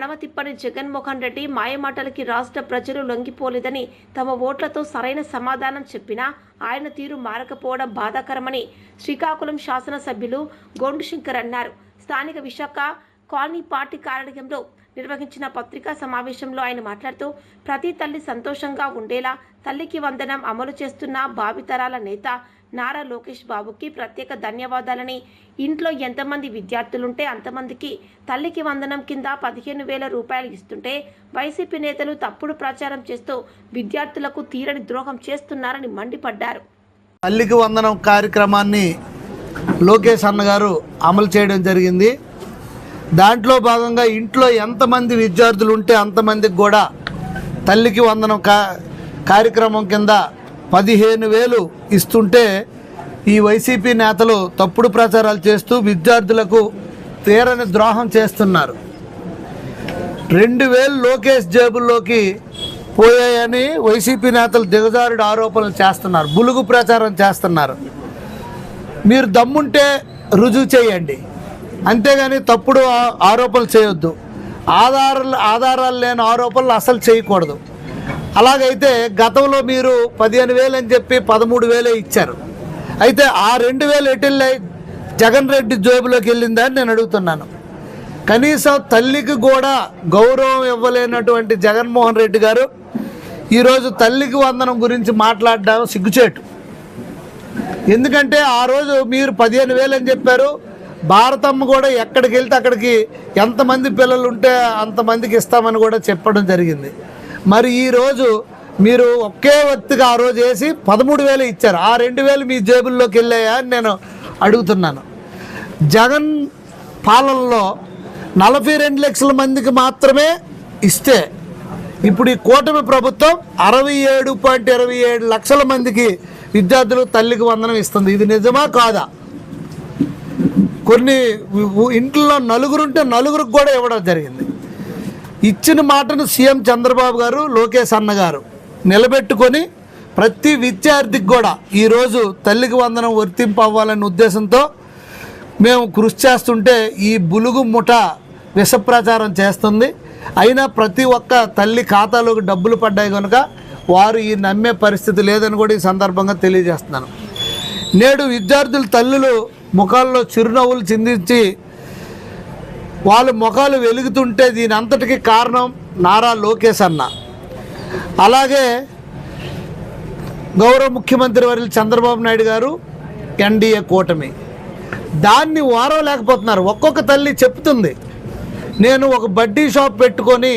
మడమ తిప్పని జగన్మోహన్ రెడ్డి మాయమాటలకి రాష్ట్ర ప్రజలు లొంగిపోలేదని తమ ఓట్లతో సరైన సమాధానం చెప్పినా ఆయన తీరు మారకపోవడం బాధాకరమని శ్రీకాకుళం శాసనసభ్యులు గోండు శంకర్ అన్నారు. స్థానిక విశాఖ కాలనీ పార్టీ కార్యాలయంలో నిర్వహించిన పత్రికా సమావేశంలో ఆయన మాట్లాడుతూ ప్రతి తల్లి సంతోషంగా ఉండేలా తల్లికి వందనం అమలు చేస్తున్న భావితరాల నేత నారా లోకేష్ బాబుకి ప్రత్యేక ధన్యవాదాలని, ఇంట్లో ఎంతమంది విద్యార్థులుంటే అంతమందికి తల్లికి వందనం కింద 15,000 రూపాయలు ఇస్తుంటే వైసీపీ నేతలు తప్పుడు ప్రచారం చేస్తూ విద్యార్థులకు తీరని ద్రోహం చేస్తున్నారని మండిపడ్డారు. తల్లికి వందనం కార్యక్రమాన్ని లోకేష్ అన్నగారు అమలు చేయడం జరిగింది. దాంట్లో భాగంగా ఇంట్లో ఎంతమంది విద్యార్థులు ఉంటే అంతమందికి కూడా తల్లికి వందనం కార్యక్రమం కింద 15,000 ఇస్తుంటే ఈ వైసీపీ నేతలు తప్పుడు ప్రచారాలు చేస్తూ విద్యార్థులకు తీరని ద్రోహం చేస్తున్నారు. 2,000 లోకేష్ జేబుల్లోకి పోయాయని వైసీపీ నేతలు దిగజారుడు ఆరోపణలు చేస్తున్నారు, బులుగు ప్రచారం చేస్తున్నారు. మీరు దమ్ముంటే రుజువు చేయండి, అంతేగాని తప్పుడు ఆరోపణలు చేయొద్దు. ఆధారాలు లేని ఆరోపణలు అసలు చేయకూడదు. అలాగైతే గతంలో మీరు 15,000 అని చెప్పి 13,000 ఇచ్చారు. అయితే ఆ 2,000 ఎటుళ్ళై జగన్ రెడ్డి జేబులోకి వెళ్ళిందని నేను అడుగుతున్నాను. కనీసం తల్లికి కూడా గౌరవం ఇవ్వలేనటువంటి జగన్మోహన్ రెడ్డి గారు ఈరోజు తల్లికి వందనం గురించి మాట్లాడడం సిగ్గుచేటు. ఎందుకంటే ఆ రోజు మీరు 15,000 అని చెప్పారు. భారతమ్మ కూడా ఎక్కడికి వెళ్తే అక్కడికి ఎంతమంది పిల్లలు ఉంటే అంతమందికి ఇస్తామని కూడా చెప్పడం జరిగింది. మరి ఈరోజు మీరు ఒకే వ్యక్తిగా ఆ రోజు వేసి 13,000 ఇచ్చారు. ఆ 2,000 మీ జేబుల్లోకి వెళ్ళాయా అని నేను అడుగుతున్నాను. జగన్ పాలనలో 42 లక్షల మందికి మాత్రమే ఇస్తే ఇప్పుడు ఈ కూటమి ప్రభుత్వం 67.27 లక్షల మందికి విద్యార్థులకు తల్లికి వందనం ఇస్తుంది. ఇది నిజమా కాదా? కొన్ని ఇంట్లో నలుగురుంటే నలుగురికి కూడా ఇవ్వడం జరిగింది. ఇచ్చిన మాటను సీఎం చంద్రబాబు గారు, లోకేష్ అన్నగారు నిలబెట్టుకొని ప్రతి విద్యార్థికి కూడా ఈరోజు తల్లికి వందనం వర్తింపు అవ్వాలనే ఉద్దేశంతో మేము కృషి చేస్తుంటే ఈ బులుగు ముఠ విష ప్రచారం చేస్తుంది. అయినా ప్రతి ఒక్క తల్లి ఖాతాలోకి డబ్బులు పడ్డాయి కనుక వారు ఈ నమ్మే పరిస్థితి లేదని కూడా ఈ సందర్భంగా తెలియజేస్తున్నాను. నేడు విద్యార్థుల తల్లులు ముఖాల్లో చిరునవ్వులు చిందించి వాళ్ళ ముఖాలు వెలుగుతుంటే దీని అంతటికి కారణం నారా లోకేష్ అన్న, అలాగే గౌరవ ముఖ్యమంత్రి వర్యులు చంద్రబాబు నాయుడు గారు, ఎన్డీఏ కూటమి. దాన్ని వారవలేకపోతున్నారు. ఒక్కొక్క తల్లి చెప్తుంది, నేను ఒక బడ్డీ షాప్ పెట్టుకొని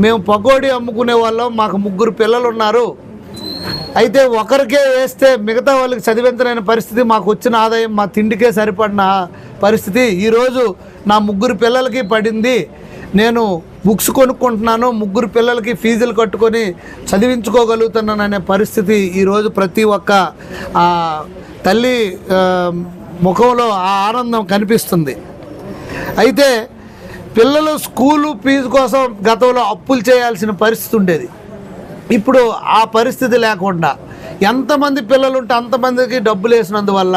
మేము పకోడీ అమ్ముకునే వాళ్ళం, మాకు 3 పిల్లలు ఉన్నారు. అయితే ఒకరికే వేస్తే మిగతా వాళ్ళకి చదివించలేని పరిస్థితి, మాకు వచ్చిన ఆదాయం మా తిండికే సరిపడిన పరిస్థితి ఈరోజు నా 3 పిల్లలకి పడింది. నేను బుక్స్ కొనుక్కుంటున్నాను, 3 పిల్లలకి ఫీజులు కట్టుకొని చదివించుకోగలుగుతున్నాను అనే పరిస్థితి ఈరోజు ప్రతి ఒక్క తల్లి ముఖంలో ఆ ఆనందం కనిపిస్తుంది. అయితే పిల్లలు స్కూలు ఫీజు కోసం గతంలో అప్పులు చేయాల్సిన పరిస్థితి ఉండేది. ఇప్పుడు ఆ పరిస్థితి లేకుండా ఎంతమంది పిల్లలు ఉంటే అంతమందికి డబ్బులు వేసినందువల్ల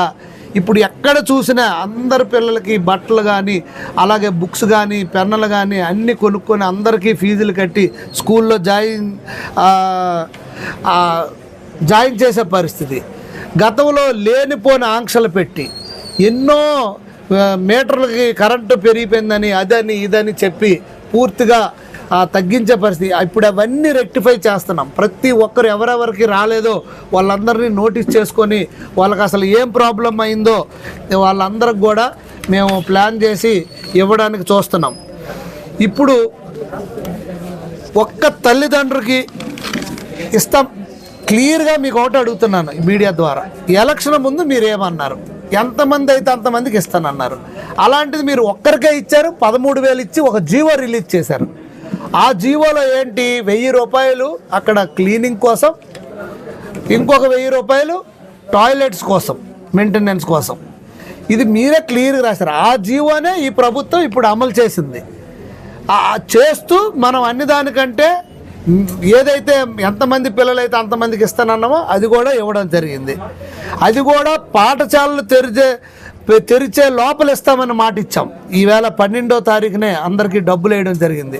ఇప్పుడు ఎక్కడ చూసినా అందరి పిల్లలకి బట్టలు కానీ అలాగే బుక్స్ కానీ పెన్నులు కానీ అన్నీ కొనుక్కొని అందరికీ ఫీజులు కట్టి స్కూల్లో జాయిన్ చేసే పరిస్థితి. గతంలో లేనిపోని ఆంక్షలు పెట్టి ఎన్నో మీటర్లకి కరెంటు పెరిగిపోయిందని అదని ఇదని చెప్పి పూర్తిగా తగ్గించే పరిస్థితి. ఇప్పుడు అవన్నీ రెక్టిఫై చేస్తున్నాం. ప్రతి ఒక్కరు ఎవరెవరికి రాలేదో వాళ్ళందరినీ నోటీస్ చేసుకొని వాళ్ళకి అసలు ఏం ప్రాబ్లం అయిందో వాళ్ళందరికి కూడా మేము ప్లాన్ చేసి ఇవ్వడానికి చూస్తున్నాం. ఇప్పుడు ఒక్క తల్లిదండ్రులకి ఇస్తాం. క్లియర్గా మీకు ఒకటి అడుగుతున్నాను మీడియా ద్వారా, ఎలక్షన్ ముందు మీరు ఏమన్నారు? ఎంతమంది అయితే అంతమందికి ఇస్తానన్నారు. అలాంటిది మీరు ఒక్కరికే ఇచ్చారు. 13,000 ఇచ్చి ఒక జీవో రిలీజ్ చేశారు. ఆ జీవోలో ఏంటి, 1,000 రూపాయలు అక్కడ క్లీనింగ్ కోసం, ఇంకొక 1,000 రూపాయలు టాయిలెట్స్ కోసం, మెయింటెనెన్స్ కోసం. ఇది మీరే క్లియర్గా రాశారు. ఆ జీవోనే ఈ ప్రభుత్వం ఇప్పుడు అమలు చేసింది. చేస్తూ మనం అన్ని దానికంటే ఏదైతే ఎంతమంది పిల్లలైతే అంతమందికి ఇస్తానన్నామో అది కూడా ఇవ్వడం జరిగింది. అది కూడా పాఠశాలలు తెరిచే లోపల ఇస్తామని మాట ఇచ్చాం. ఈవేళ 12వ తారీఖునే అందరికీ డబ్బులు వేయడం జరిగింది.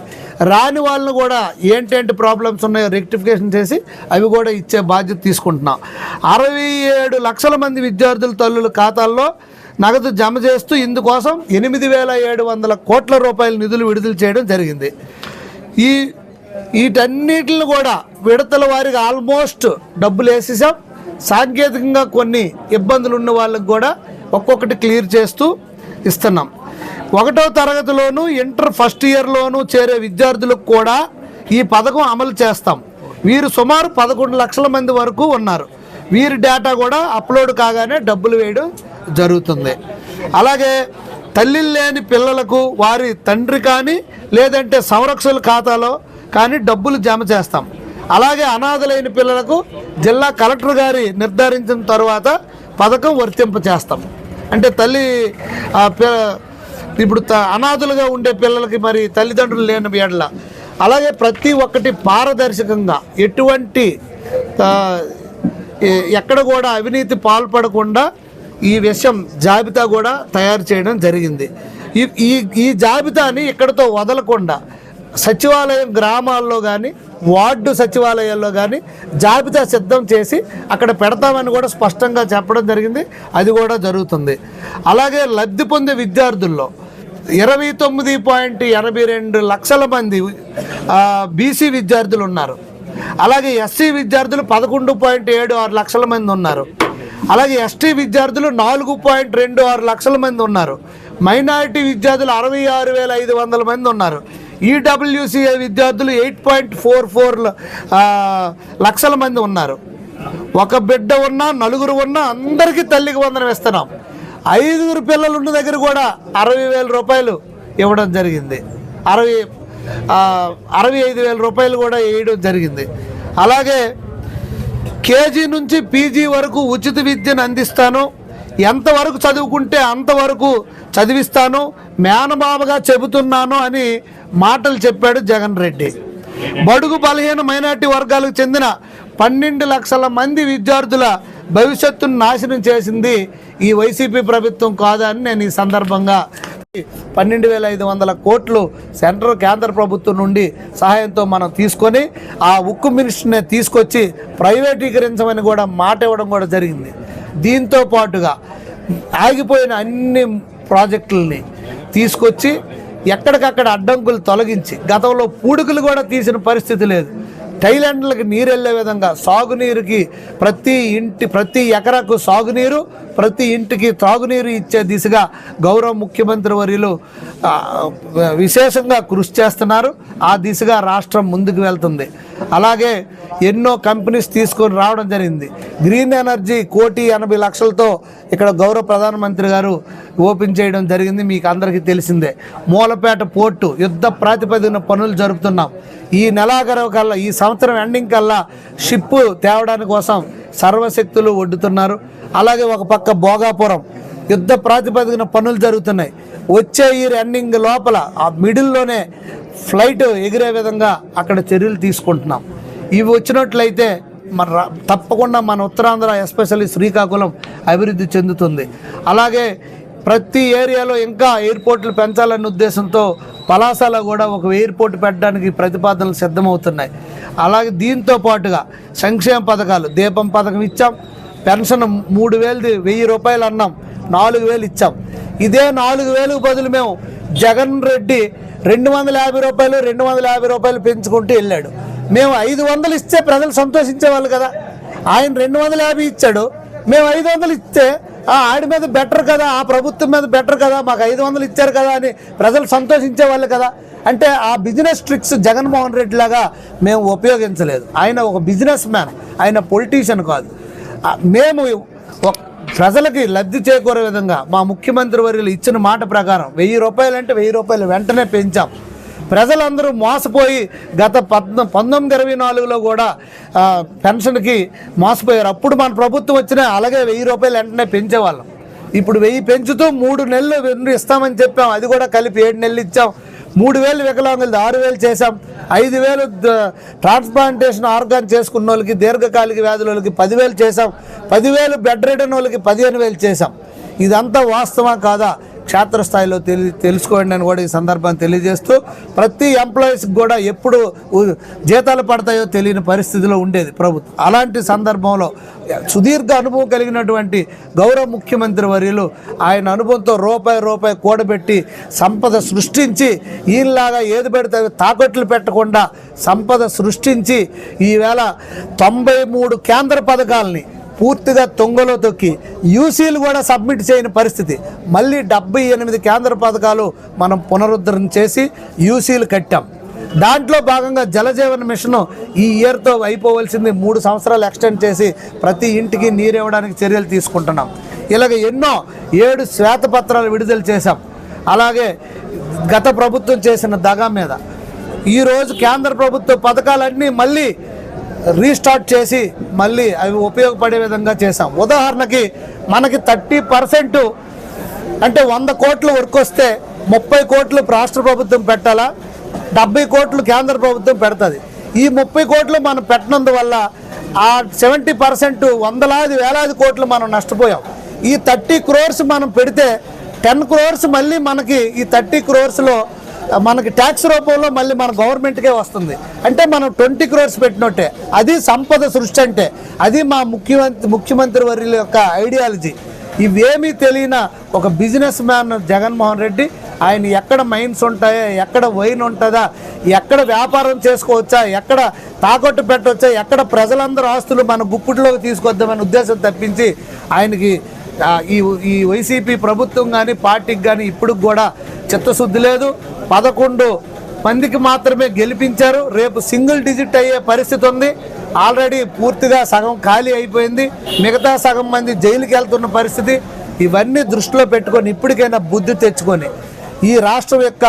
రాని వాళ్ళని కూడా ఏంటంటే ప్రాబ్లమ్స్ ఉన్నాయో రెక్టిఫికేషన్ చేసి అవి కూడా ఇచ్చే బాధ్యత తీసుకుంటున్నాం. 67 లక్షల మంది విద్యార్థుల తల్లుల ఖాతాల్లో నగదు జమ చేస్తూ ఇందుకోసం 8,700 కోట్ల రూపాయల నిధులు విడుదల చేయడం జరిగింది. వీటన్నిటిని కూడా విడతల వారికి ఆల్మోస్ట్ డబ్బులు వేసేసాం. సాంకేతికంగా కొన్ని ఇబ్బందులు ఉన్న వాళ్ళకి కూడా ఒక్కొక్కటి క్లియర్ చేస్తూ ఇస్తున్నాం. 1వ తరగతిలోను ఇంటర్ ఫస్ట్ ఇయర్లోనూ చేరే విద్యార్థులకు కూడా ఈ పథకం అమలు చేస్తాం. వీరు సుమారు 11 లక్షల మంది వరకు ఉన్నారు. వీరి డేటా కూడా అప్లోడ్ కాగానే డబ్బులు వేయడం జరుగుతుంది. అలాగే తల్లి లేని పిల్లలకు వారి తండ్రి కానీ లేదంటే సంరక్షణ ఖాతాలో కానీ డబ్బులు జమ చేస్తాం. అలాగే అనాథలైన పిల్లలకు జిల్లా కలెక్టర్ గారి నిర్ధారించిన తర్వాత పథకం వర్తింప చేస్తాం. అంటే తల్లి ఇప్పుడు అనాథలుగా ఉండే పిల్లలకి మరి తల్లిదండ్రులు లేని ఎడల అలాగే ప్రతి ఒక్కటి పారదర్శకంగా ఎటువంటి ఎక్కడ కూడా అవినీతి పాల్పడకుండా ఈ విషయం జాబితా కూడా తయారు చేయడం జరిగింది. ఈ జాబితాని ఇక్కడతో వదలకుండా సచివాలయం గ్రామాల్లో కానీ వార్డు సచివాలయాల్లో కానీ జాబితా సిద్ధం చేసి అక్కడ పెడతామని కూడా స్పష్టంగా చెప్పడం జరిగింది. అది కూడా జరుగుతుంది. అలాగే లబ్ధి పొందే విద్యార్థుల్లో 29.82 లక్షల మంది బీసీ విద్యార్థులు ఉన్నారు. అలాగే ఎస్సీ విద్యార్థులు 11.76 లక్షల మంది ఉన్నారు. అలాగే ఎస్టీ విద్యార్థులు 4.26 లక్షల మంది ఉన్నారు. మైనారిటీ విద్యార్థులు 66,500 మంది ఉన్నారు. ఈడబ్ల్యూసీఐ విద్యార్థులు 8.44 లక్షల మంది ఉన్నారు. ఒక బిడ్డ ఉన్నా నలుగురు ఉన్నా అందరికీ తల్లికి వందనం ఇస్తున్నాం. 5 పిల్లలు ఉన్న దగ్గర కూడా 60,000 రూపాయలు ఇవ్వడం జరిగింది. 65,000 రూపాయలు కూడా వేయడం జరిగింది. అలాగే కేజీ నుంచి పీజీ వరకు ఉచిత విద్యను అందిస్తాను, ఎంతవరకు చదువుకుంటే అంతవరకు చదివిస్తాను, మేనమామగా చెబుతున్నాను అని మాటలు చెప్పాడు జగన్ రెడ్డి. బడుగు బలహీన మైనార్టీ వర్గాలకు చెందిన 12 లక్షల మంది విద్యార్థుల భవిష్యత్తును నాశనం చేసింది ఈ వైసీపీ ప్రభుత్వం కాదా అని నేను ఈ సందర్భంగా 12,500 కోట్లు సెంట్రల్ కేంద్ర ప్రభుత్వం నుండి సహాయంతో మనం తీసుకొని ఆ ఉక్కు మినిస్టర్ని తీసుకొచ్చి ప్రైవేటీకరించమని కూడా మాట ఇవ్వడం కూడా జరిగింది. దీంతో పాటుగా ఆగిపోయిన అన్ని ప్రాజెక్టులని తీసుకొచ్చి ఎక్కడికక్కడ అడ్డంకులు తొలగించి గతంలో పూడుకులు కూడా తీసిన పరిస్థితి లేదు. టైలాండ్లకు నీరు వెళ్ళే విధంగా సాగునీరుకి ప్రతి ఎకరాకు సాగునీరు, ప్రతి ఇంటికి త్రాగునీరు ఇచ్చే దిశగా గౌరవ ముఖ్యమంత్రి వర్యులు విశేషంగా కృషి చేస్తున్నారు. ఆ దిశగా రాష్ట్రం ముందుకు వెళ్తుంది. అలాగే ఎన్నో కంపెనీస్ తీసుకొని రావడం జరిగింది. గ్రీన్ ఎనర్జీ 1,80 లక్షలతో ఇక్కడ గౌరవ ప్రధానమంత్రి గారు ఓపెన్ చేయడం జరిగింది. మీకు అందరికీ తెలిసిందే. మూలపేట పోర్టు యుద్ధ ప్రాతిపదికన పనులు జరుపుతున్నాం. ఈ నెలాఖరు కల్లా, ఈ సంవత్సరం ఎండింగ్ కల్లా షిప్పు తేవడానికి కోసం సర్వశక్తులు ఒడ్డుతున్నారు. అలాగే ఒక పక్క భోగాపురం యుద్ధ ప్రాతిపదికన పనులు జరుగుతున్నాయి. వచ్చే ఇయర్ ఎండింగ్ లోపల ఆ మిడిల్లోనే ఫ్లైట్ ఎగిరే విధంగా అక్కడ చర్యలు తీసుకుంటున్నాం. ఇవి వచ్చినట్లయితే తప్పకుండా మన ఉత్తరాంధ్ర ఎస్పెషల్లీ శ్రీకాకుళం అభివృద్ధి చెందుతుంది. అలాగే ప్రతి ఏరియాలో ఇంకా ఎయిర్పోర్ట్లు పెంచాలనే ఉద్దేశంతో పలాసలో కూడా ఒక ఎయిర్పోర్ట్ పెట్టడానికి ప్రతిపాదనలు సిద్ధమవుతున్నాయి. అలాగే దీంతో పాటుగా సంక్షేమ పథకాలు, దీపం పథకం ఇచ్చాం, పెన్షన్ 3,000 1,000 రూపాయలు అన్నాం, 4,000 ఇచ్చాం. ఇదే 4,000 బదులు మేము జగన్ రెడ్డి 250 రూపాయలు 250 రూపాయలు పెంచుకుంటూ వెళ్ళాడు. మేము 500 ఇస్తే ప్రజలు సంతోషించేవాళ్ళు కదా. ఆయన 250 ఇచ్చాడు, మేము 500 ఇస్తే ఆడి మీద బెటర్ కదా, ఆ ప్రభుత్వం మీద బెటర్ కదా, మాకు 500 ఇచ్చారు కదా అని ప్రజలు సంతోషించేవాళ్ళు కదా. అంటే ఆ బిజినెస్ ట్రిక్స్ జగన్మోహన్ రెడ్డి లాగా మేము ఉపయోగించలేదు. ఆయన ఒక బిజినెస్ మ్యాన్, ఆయన పొలిటీషియన్ కాదు. మేము ప్రజలకి లబ్ధి చేకూరే విధంగా మా ముఖ్యమంత్రి వర్యులు ఇచ్చిన మాట ప్రకారం 1,000 రూపాయలు అంటే 1,000 రూపాయలు వెంటనే పెంచాం. ప్రజలందరూ మోసపోయి గత 1924లో కూడా పెన్షన్కి మోసపోయారు. అప్పుడు మన ప్రభుత్వం వచ్చినా అలాగే 1,000 రూపాయలు వెంటనే పెంచేవాళ్ళం. ఇప్పుడు 1,000 పెంచుతూ 3 నెలలు ఇస్తామని చెప్పాం. అది కూడా కలిపి 7 నెలలు ఇచ్చాం. 3,000 వికలాంగులది 6,000 చేశాం. 5,000 ట్రాన్స్ప్లాంటేషన్ ఆర్గాన్ చేసుకున్న వాళ్ళకి, దీర్ఘకాలిక వ్యాధుల వాళ్ళకి 10,000 చేశాం. 10,000 బెడ్ రిడన్ వాళ్ళకి 15,000 చేశాం. ఇదంతా వాస్తవా కాదా క్షేత్రస్థాయిలో తెలుసుకోండి అని కూడా ఈ సందర్భాన్ని తెలియజేస్తూ, ప్రతి ఎంప్లాయీస్కి కూడా ఎప్పుడు జీతాలు పడతాయో తెలియని పరిస్థితిలో ఉండేది ప్రభుత్వం. అలాంటి సందర్భంలో సుదీర్ఘ అనుభవం కలిగినటువంటి గౌరవ ముఖ్యమంత్రి వర్యులు ఆయన అనుభవంతో రూపాయి కూడబెట్టి సంపద సృష్టించి, ఈయనలాగా ఏది పెడితే తాకట్లు పెట్టకుండా సంపద సృష్టించి ఈవేళ 93 కేంద్ర పథకాలని పూర్తిగా తొంగలో తొక్కి యూసీలు కూడా సబ్మిట్ చేయని పరిస్థితి, మళ్ళీ 78 కేంద్ర పథకాలు మనం పునరుద్ధరణ చేసి యూసీలు కట్టాం. దాంట్లో భాగంగా జలజీవన్ మిషన్ ఈ ఇయర్తో అయిపోవలసింది 3 సంవత్సరాలు ఎక్స్టెండ్ చేసి ప్రతి ఇంటికి నీరు ఇవ్వడానికి చర్యలు తీసుకుంటున్నాం. ఇలాగ ఎన్నో 7 శ్వేతపత్రాలు విడుదల చేశాం. అలాగే గత ప్రభుత్వం చేసిన దగా మీద ఈరోజు కేంద్ర ప్రభుత్వ పథకాలన్నీ మళ్ళీ రీస్టార్ట్ చేసి మళ్ళీ అవి ఉపయోగపడే విధంగా చేసాం. ఉదాహరణకి మనకి 30% అంటే 100 కోట్ల వర్క్ వస్తే 30 కోట్లు రాష్ట్ర ప్రభుత్వం పెట్టాలా, 70 కోట్లు కేంద్ర ప్రభుత్వం పెడుతుంది. ఈ 30 కోట్లు మనం పెట్టినందువల్ల ఆ 70% వేలాది కోట్లు మనం నష్టపోయాం. ఈ 30 crores మనం పెడితే 10 crores మళ్ళీ మనకి ఈ 30 crores మనకి ట్యాక్స్ రూపంలో మళ్ళీ మన గవర్నమెంట్కే వస్తుంది. అంటే మనం 20 crores పెట్టినట్టే. అది సంపద సృష్టి అంటే. అది మా ముఖ్యమంత్రి వర్యుల యొక్క ఐడియాలజీ. ఇవేమీ తెలియని ఒక బిజినెస్ మ్యాన్ జగన్మోహన్ రెడ్డి, ఆయన ఎక్కడ మైన్స్ ఉంటాయో, ఎక్కడ వైన్ ఉంటుందా, ఎక్కడ వ్యాపారం చేసుకోవచ్చా, ఎక్కడ తాకట్టు పెట్టవచ్చా, ఎక్కడ ప్రజలందరూ ఆస్తులు మన గుప్పిట్లోకి తీసుకొద్దామనే ఉద్దేశం తప్పించి ఆయనకి ఈ వైసీపీ ప్రభుత్వం కానీ పార్టీకి కానీ ఇప్పుడు కూడా చిత్తశుద్ధి లేదు. 11 మందికి మాత్రమే గెలిపించారు. రేపు సింగిల్ డిజిట్ అయ్యే పరిస్థితి ఉంది. ఆల్రెడీ పూర్తిగా సగం ఖాళీ అయిపోయింది. మిగతా సగం మంది జైలుకి వెళ్తున్న పరిస్థితి. ఇవన్నీ దృష్టిలో పెట్టుకొని ఇప్పటికైనా బుద్ధి తెచ్చుకొని ఈ రాష్ట్రం యొక్క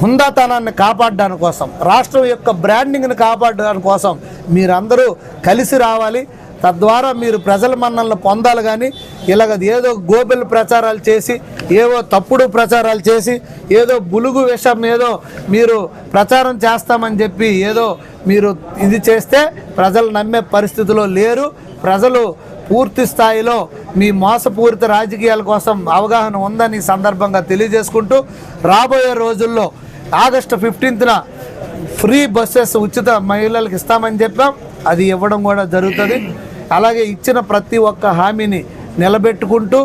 హుందాతనాన్ని కాపాడడానికి కోసం, రాష్ట్రం యొక్క బ్రాండింగ్ని కాపాడడానికి కోసం మీరందరూ కలిసి రావాలి. తద్వారా మీరు ప్రజల మన్నలను పొందాలి. కానీ ఇలాగ ఏదో గోబెల్ ప్రచారాలు చేసి, ఏవో తప్పుడు ప్రచారాలు చేసి, ఏదో బులుగు విషం ఏదో మీరు ప్రచారం చేస్తామని చెప్పి ఏదో మీరు ఇది చేస్తే ప్రజలు నమ్మే పరిస్థితిలో లేరు. ప్రజలు పూర్తి స్థాయిలో మీ మోసపూరిత రాజకీయాల కోసం అవగాహన ఉందని సందర్భంగా తెలియజేసుకుంటూ, రాబోయే రోజుల్లో ఆగస్టు 15న ఫ్రీ బస్సెస్ ఉచిత మహిళలకు ఇస్తామని చెప్పాం. అది ఇవ్వడం కూడా జరుగుతుంది. అలాగే ఇచ్చిన ప్రతి ఒక్క హామీని నిలబెట్టుకుంటూ,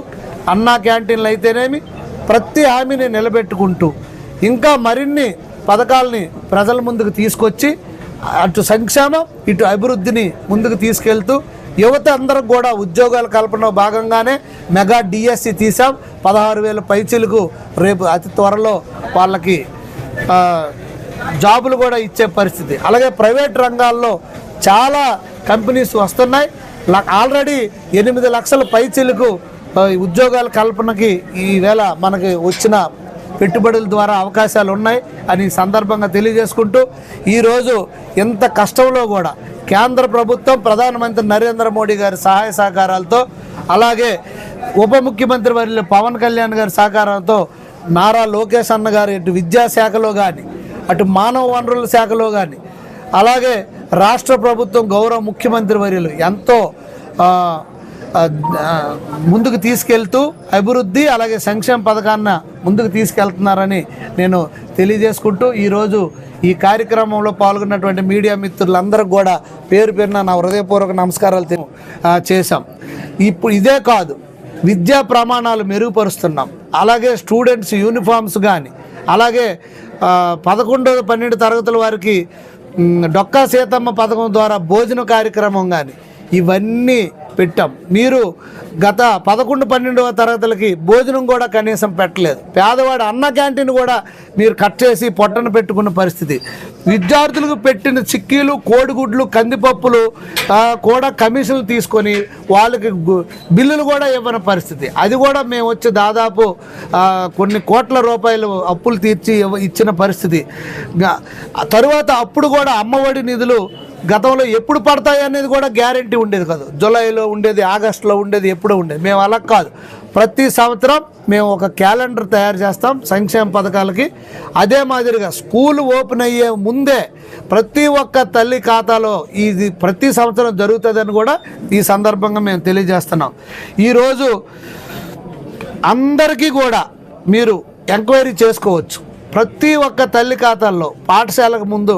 అన్నా క్యాంటీన్లు అయితేనేమి ప్రతి హామీని నిలబెట్టుకుంటూ ఇంకా మరిన్ని పథకాలని ప్రజల ముందుకు తీసుకొచ్చి అటు సంక్షేమం ఇటు అభివృద్ధిని ముందుకు తీసుకెళ్తూ యువత అందరికి కూడా ఉద్యోగాల కల్పనలో భాగంగానే మెగా డిఎస్సి తీసాం. 16,000 పైచీలకు రేపు అతి త్వరలో వాళ్ళకి జాబులు కూడా ఇచ్చే పరిస్థితి. అలాగే ప్రైవేట్ రంగాల్లో చాలా కంపెనీస్ వస్తున్నాయి. ఆల్రెడీ 8 లక్షల పైచీలకు ఉద్యోగాల కల్పనకి ఈవేళ మనకి వచ్చిన పెట్టుబడుల ద్వారా అవకాశాలు ఉన్నాయి అని సందర్భంగా తెలియజేసుకుంటూ, ఈరోజు ఎంత కష్టంలో కూడా కేంద్ర ప్రభుత్వం ప్రధానమంత్రి నరేంద్ర మోడీ గారి సహాయ సహకారాలతో, అలాగే ఉప ముఖ్యమంత్రి వర్యులు పవన్ కళ్యాణ్ గారి సహకారంతో, నారా లోకేష్ అన్న గారు ఇటు విద్యాశాఖలో కానీ అటు మానవ వనరుల శాఖలో కానీ, అలాగే రాష్ట్ర ప్రభుత్వం గౌరవ ముఖ్యమంత్రి వర్యులు ఎంతో ముందుకు తీసుకెళ్తూ అభివృద్ధి అలాగే సంక్షేమ పథకాన్ని ముందుకు తీసుకెళ్తున్నారని నేను తెలియజేసుకుంటూ, ఈరోజు ఈ కార్యక్రమంలో పాల్గొన్నటువంటి మీడియా మిత్రులందరికీ కూడా పేరు పేరున నా హృదయపూర్వక నమస్కారాలు చేశాం. ఇప్పుడు ఇదే కాదు, విద్యా ప్రమాణాలు మెరుగుపరుస్తున్నాం. అలాగే స్టూడెంట్స్ యూనిఫామ్స్ కానీ, అలాగే 11, 12 తరగతుల వారికి డొక్కా సీతమ్మ పథకం ద్వారా భోజన కార్యక్రమం కానీ ఇవన్నీ పెట్టాం. మీరు గత 11, 12వ తరగతులకి భోజనం కూడా కనీసం పెట్టలేదు. పేదవాడు అన్న క్యాంటీన్ కూడా మీరు కట్ చేసి పొట్టను పెట్టుకున్న పరిస్థితి. విద్యార్థులకు పెట్టిన చిక్కీలు, కోడిగుడ్లు, కందిపప్పులు కూడా కమిషన్లు తీసుకొని వాళ్ళకి బిల్లులు కూడా ఇవ్వని పరిస్థితి. అది కూడా మేము వచ్చి దాదాపు కొన్ని కోట్ల రూపాయలు అప్పులు తీర్చి ఇచ్చిన పరిస్థితి. తరువాత అప్పుడు కూడా అమ్మఒడి నిధులు గతంలో ఎప్పుడు పడతాయి అనేది కూడా గ్యారంటీ ఉండేది కాదు. జూలైలో ఉండేది, ఆగస్టులో ఉండేది, ఎప్పుడో ఉండేది. మేము అలా కాదు, ప్రతి సంవత్సరం మేము ఒక క్యాలెండర్ తయారు చేస్తాం సంక్షేమ పథకాలకి. అదే మాదిరిగా స్కూల్ ఓపెన్ అయ్యే ముందే ప్రతి ఒక్క తల్లి ఖాతాలో ఇది ప్రతి సంవత్సరం జరుగుతుందని కూడా ఈ సందర్భంగా మేము తెలియజేస్తున్నాం. ఈరోజు అందరికీ కూడా మీరు ఎంక్వైరీ చేసుకోవచ్చు. ప్రతి ఒక్క తల్లి ఖాతాల్లో పాఠశాలకు ముందు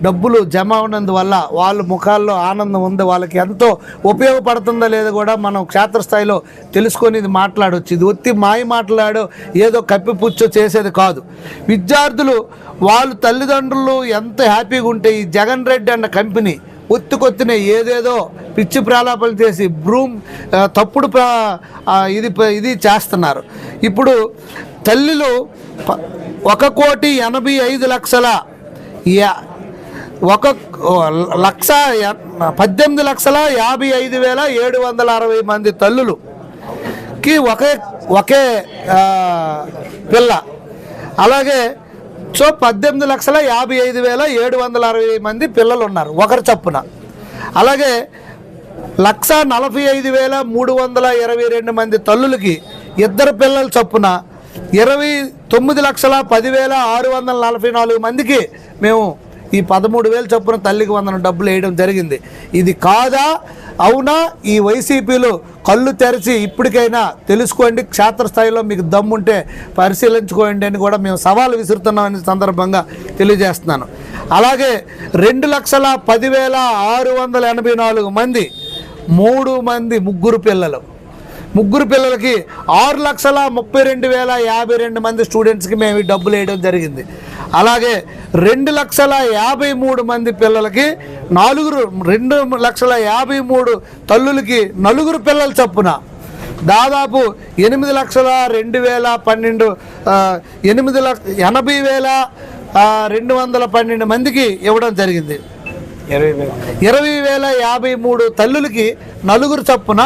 డబ్బులు జమ ఉన్నందువల్ల వాళ్ళ ముఖాల్లో ఆనందం ఉంది. వాళ్ళకి ఎంతో ఉపయోగపడుతుందో లేదో కూడా మనం క్షేత్రస్థాయిలో తెలుసుకొని ఇది మాట్లాడవచ్చు. ఇది ఒత్తి మాయ మాట్లాడో ఏదో కప్పిపుచ్చో చేసేది కాదు. విద్యార్థులు వాళ్ళు తల్లిదండ్రులు ఎంత హ్యాపీగా ఉంటే ఈ జగన్ రెడ్డి అన్న కంపెనీ ఒత్తుకొత్తిన ఏదేదో పిచ్చి ప్రాలాపలు చేసి తప్పుడు ఇది చేస్తున్నారు. ఇప్పుడు తల్లులు 1,18,55,760 మంది తల్లులకి ఒకే పిల్ల. అలాగే 18,55,760 మంది పిల్లలు ఉన్నారు ఒకరి చొప్పున. అలాగే 1,45,322 మంది తల్లులకి ఇద్దరు పిల్లల చొప్పున 29,10,644 మందికి మేము ఈ 13,000 చొప్పున తల్లికి వందన డబ్బులు వేయడం జరిగింది. ఇది కాదా అవునా? ఈ వైసీపీలు కళ్ళు తెరిచి ఇప్పటికైనా తెలుసుకోండి, క్షేత్రస్థాయిలో మీకు దమ్ముంటే పరిశీలించుకోండి అని కూడా మేము సవాలు విసురుతున్నామని సందర్భంగా తెలియజేస్తున్నాను. అలాగే 2,10,684 మంది ముగ్గురు పిల్లలకి 6,32,052 మంది స్టూడెంట్స్కి మేము డబ్బులు వేయడం జరిగింది. అలాగే 2,53,000 మంది పిల్లలకి 2,53,000 తల్లులకి 4 పిల్లల చొప్పున దాదాపు 80,212 మందికి ఇవ్వడం జరిగింది. 20,053 తల్లులకి 4 చొప్పున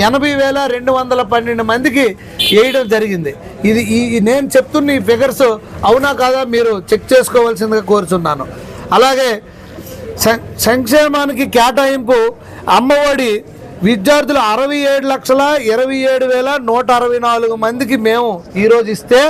80,212 మందికి వేయడం జరిగింది. ఇది నేను చెప్తున్న ఈ ఫిగర్స్ అవునా కాదా మీరు చెక్ చేసుకోవాల్సిందిగా కోరుచున్నాను. అలాగే సంక్షేమానికి కేటాయింపు అమ్మఒడి విద్యార్థులు 67,27,164 మందికి మేము ఈరోజు ఇస్తే,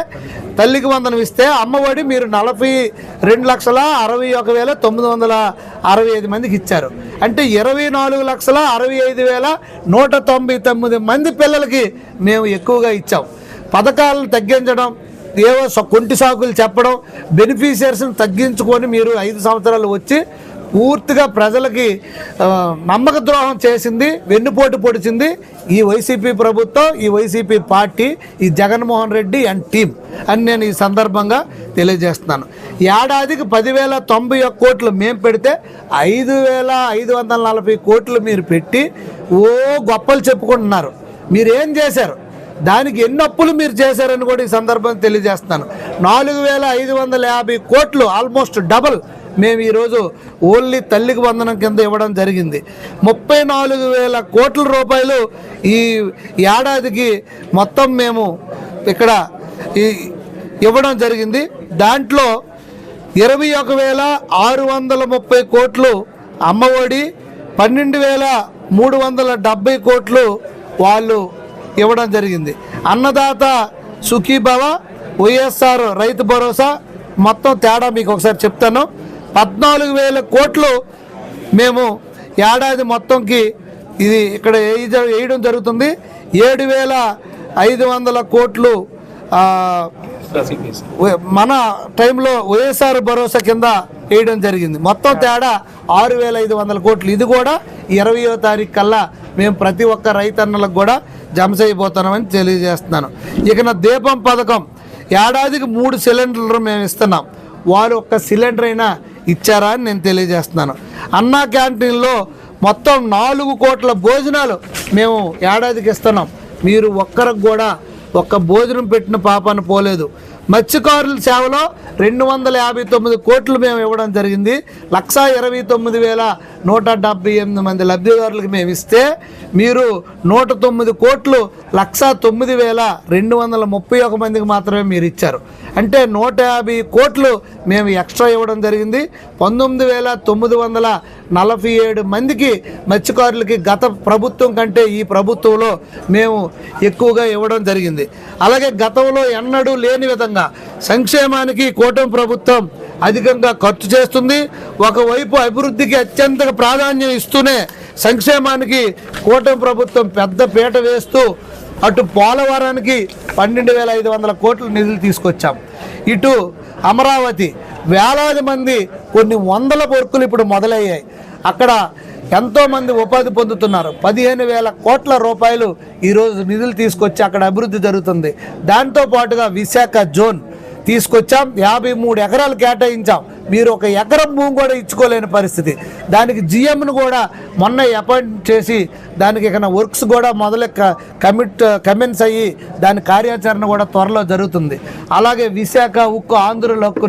తల్లికి వందనం ఇస్తే, అమ్మఒడి మీరు 42,61,965 మందికి ఇచ్చారు. అంటే 24,65,199 మంది పిల్లలకి మేము ఎక్కువగా ఇచ్చాం. పథకాలను తగ్గించడం, ఏవో కొంటి సాకులు చెప్పడం, బెనిఫిషియర్స్ని తగ్గించుకొని మీరు 5 సంవత్సరాలు వచ్చి పూర్తిగా ప్రజలకి నమ్మక ద్రోహం చేసింది, వెన్నుపోటు పొడిచింది ఈ వైసీపీ ప్రభుత్వం, ఈ వైసీపీ పార్టీ, ఈ జగన్మోహన్ రెడ్డి అండ్ టీమ్ అని నేను ఈ సందర్భంగా తెలియజేస్తున్నాను. ఏడాదికి 10,091 కోట్లు మేము పెడితే 5,540 కోట్లు మీరు పెట్టి గొప్పలు చెప్పుకుంటున్నారు. మీరేం చేశారు, దానికి ఎన్ని అప్పులు మీరు చేశారని కూడా ఈ సందర్భంగా తెలియజేస్తున్నాను. 4,550 కోట్లు, ఆల్మోస్ట్ డబల్ మేము ఈరోజు ఓన్లీ తల్లికి వందనం కింద ఇవ్వడం జరిగింది. 34,000 కోట్ల రూపాయలు ఈ ఏడాదికి మొత్తం మేము ఇక్కడ ఇవ్వడం జరిగింది. దాంట్లో 21,630 కోట్లు అమ్మఒడి, 12,370 కోట్లు వాళ్ళు ఇవ్వడం జరిగింది. అన్నదాత సుఖీభవ, వైఎస్ఆర్ రైతు భరోసా మొత్తం తేడా మీకు ఒకసారి చెప్తాను. 14,000 కోట్లు మేము ఏడాది మొత్తంకి ఇది ఇక్కడ వేయడం జరుగుతుంది. 7,500 కోట్లు మన టైంలో వైఎస్ఆర్ భరోసా కింద వేయడం జరిగింది. మొత్తం తేడా 6,500 కోట్లు. ఇది కూడా 20వ తారీఖు కల్లా మేము ప్రతి ఒక్క రైతన్నలకు కూడా జమ చేయబోతున్నామని తెలియజేస్తున్నాను. ఇక నా దీపం పథకం ఏడాదికి 3 సిలిండర్లు మేము ఇస్తున్నాం. వారు ఒక్క సిలిండర్ అయినా ఇచ్చారా అని నేను తెలియజేస్తున్నాను. అన్నా క్యాంటీన్లో మొత్తం 4 కోట్ల భోజనాలు మేము ఏడాదికి ఇస్తున్నాం. మీరు ఒక్కరికి కూడా ఒక్క భోజనం పెట్టిన పాపాన పోలేదు. మత్స్యకారుల సేవలో 259 కోట్లు మేము ఇవ్వడం జరిగింది. 1,29,178 మంది లబ్ధిదారులకు మేము ఇస్తే మీరు 109 కోట్లు 109,231 మందికి మాత్రమే మీరు ఇచ్చారు. అంటే 150 కోట్లు మేము ఎక్స్ట్రా ఇవ్వడం జరిగింది. 19,947 మందికి మత్స్యకారులకి గత ప్రభుత్వం కంటే ఈ ప్రభుత్వంలో మేము ఎక్కువగా ఇవ్వడం జరిగింది. అలాగే గతంలో ఎన్నడూ లేని విధంగా సంక్షేమానికి కూటమి ప్రభుత్వం అధికంగా ఖర్చు చేస్తుంది. ఒకవైపు అభివృద్ధికి అత్యంత ప్రాధాన్యం ఇస్తూనే సంక్షేమానికి కూటమి ప్రభుత్వం పెద్ద పీట వేస్తూ అటు పోలవరానికి 12,500 కోట్ల నిధులు తీసుకొచ్చాం. ఇటు అమరావతి వేలాది మంది కొన్ని వందల వర్కులు ఇప్పుడు మొదలయ్యాయి. అక్కడ ఎంతోమంది ఉపాధి పొందుతున్నారు. 15,000 కోట్ల రూపాయలు ఈరోజు నిధులు తీసుకొచ్చి అక్కడ అభివృద్ధి జరుగుతుంది. దాంతోపాటుగా విశాఖ జోన్ తీసుకొచ్చాం. 53 ఎకరాలు కేటాయించాం. మీరు ఒక ఎకరం భూమి కూడా ఇచ్చుకోలేని పరిస్థితి. దానికి జిఎంను కూడా మొన్న అపాయింట్ చేసి దానికి ఇక వర్క్స్ కూడా మొదలు కమెన్స్ అయ్యి దాని కార్యాచరణ కూడా త్వరలో జరుగుతుంది. అలాగే విశాఖ ఉక్కు, ఆంధ్రుల హక్కు